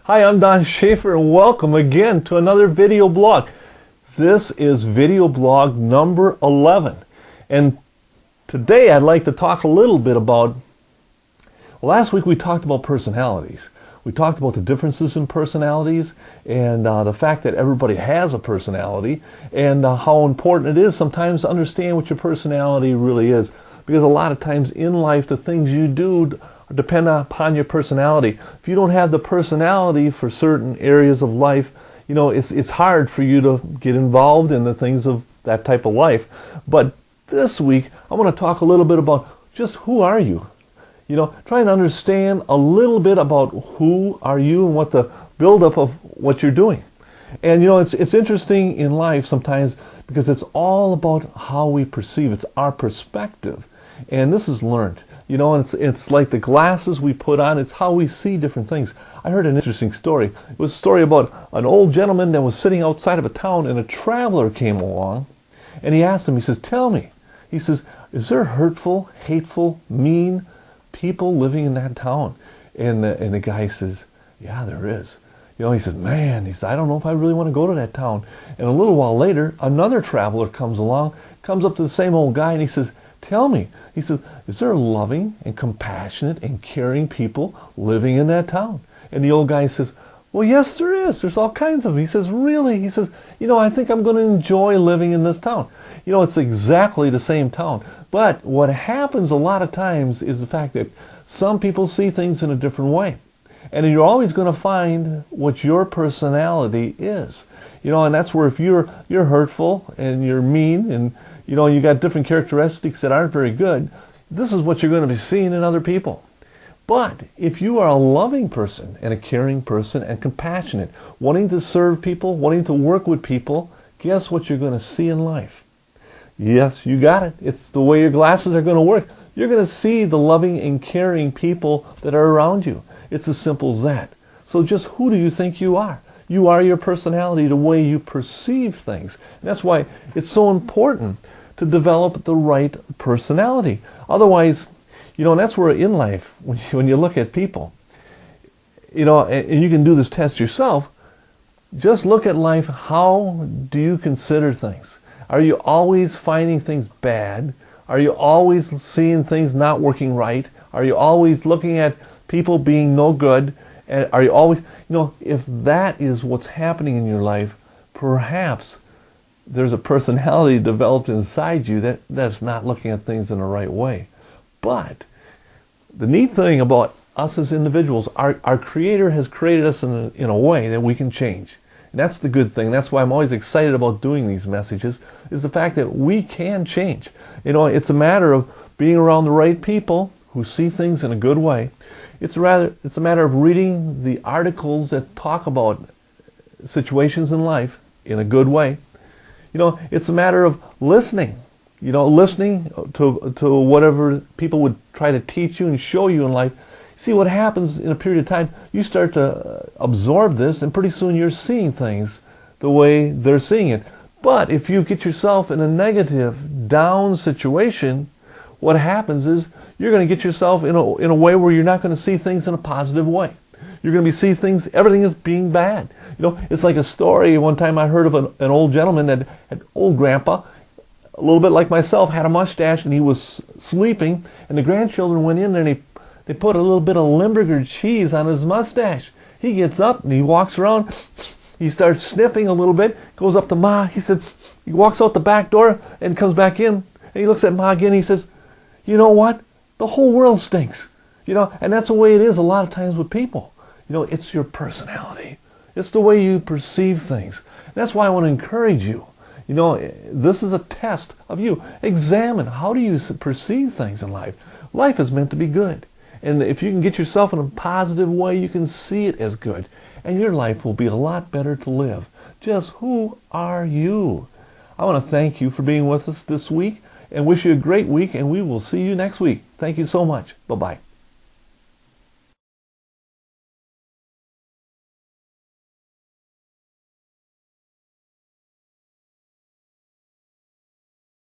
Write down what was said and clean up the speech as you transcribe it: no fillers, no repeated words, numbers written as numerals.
Hi, I'm Don Schaefer and welcome again to another video blog. This is video blog number 11. And today I'd like to talk a little bit about, last week we talked about personalities. We talked about the differences in personalities and the fact that everybody has a personality and how important it is sometimes to understand what your personality really is. Because a lot of times in life the things you do depend upon your personality. If you don't have the personality for certain areas of life, you know, it's hard for you to get involved in the things of that type of life. But this week I want to talk a little bit about just who are you? You know, try and understand a little bit about who are you and what the buildup of what you're doing. And you know, it's interesting in life sometimes because it's all about how we perceive. It's our perspective. And this is learned. You know, and it's like the glasses we put on. It's how we see different things. I heard an interesting story. It was a story about an old gentleman that was sitting outside of a town and a traveler came along and he asked him, he says, tell me, he says, is there hurtful, hateful, mean people living in that town? And the guy says, yeah, there is. You know, he says, man, he says, I don't know if I really want to go to that town. And a little while later, another traveler comes along, comes up to the same old guy and he says, tell me, he says, is there loving and compassionate and caring people living in that town? And the old guy says, well, yes, there is. There's all kinds of them. He says, really? He says, you know, I think I'm going to enjoy living in this town. You know, it's exactly the same town. But what happens a lot of times is the fact that some people see things in a different way. And you're always going to find what your personality is. You know, and that's where if you're hurtful and you're mean and, you know, you got different characteristics that aren't very good, this is what you're going to be seeing in other people. But if you are a loving person and a caring person and compassionate, wanting to serve people, wanting to work with people, guess what you're going to see in life? Yes, you got it. It's the way your glasses are going to work. You're going to see the loving and caring people that are around you. It's as simple as that. So just who do you think you are? You are your personality, the way you perceive things. And that's why it's so important to develop the right personality. Otherwise, you know, and that's where in life, when you look at people, you know, and you can do this test yourself, just look at life. How do you consider things? Are you always finding things bad? Are you always seeing things not working right? Are you always looking at people being no good? And are you always, you know, if that is what's happening in your life, perhaps there's a personality developed inside you that's not looking at things in the right way. But the neat thing about us as individuals, our Creator has created us in a way that we can change. And that's the good thing. That's why I'm always excited about doing these messages, is the fact that we can change. You know, it's a matter of being around the right people who see things in a good way. It's a matter of reading the articles that talk about situations in life in a good way. You know, it's a matter of listening. You know, listening to whatever people would try to teach you and show you in life. See what happens in a period of time. You start to absorb this, and pretty soon you're seeing things the way they're seeing it. But if you get yourself in a negative, down situation, what happens is you're going to get yourself in a way where you're not going to see things in a positive way. You're going to see things, everything is being bad. You know, it's like a story. One time I heard of an old gentleman that had old grandpa, a little bit like myself, had a mustache, and he was sleeping, and the grandchildren went in there and they put a little bit of Limburger cheese on his mustache. He gets up and he walks around, he starts sniffing a little bit, goes up to Ma, he said, he walks out the back door and comes back in, and he looks at Ma again, and he says, you know what? The whole world stinks. You know, and that's the way it is a lot of times with people. You know, it's your personality. It's the way you perceive things. That's why I want to encourage you. You know, this is a test of you. Examine, how do you perceive things in life? Life is meant to be good. And if you can get yourself in a positive way, you can see it as good. And your life will be a lot better to live. Just who are you? I want to thank you for being with us this week and wish you a great week, and we will see you next week. Thank you so much. Bye-bye.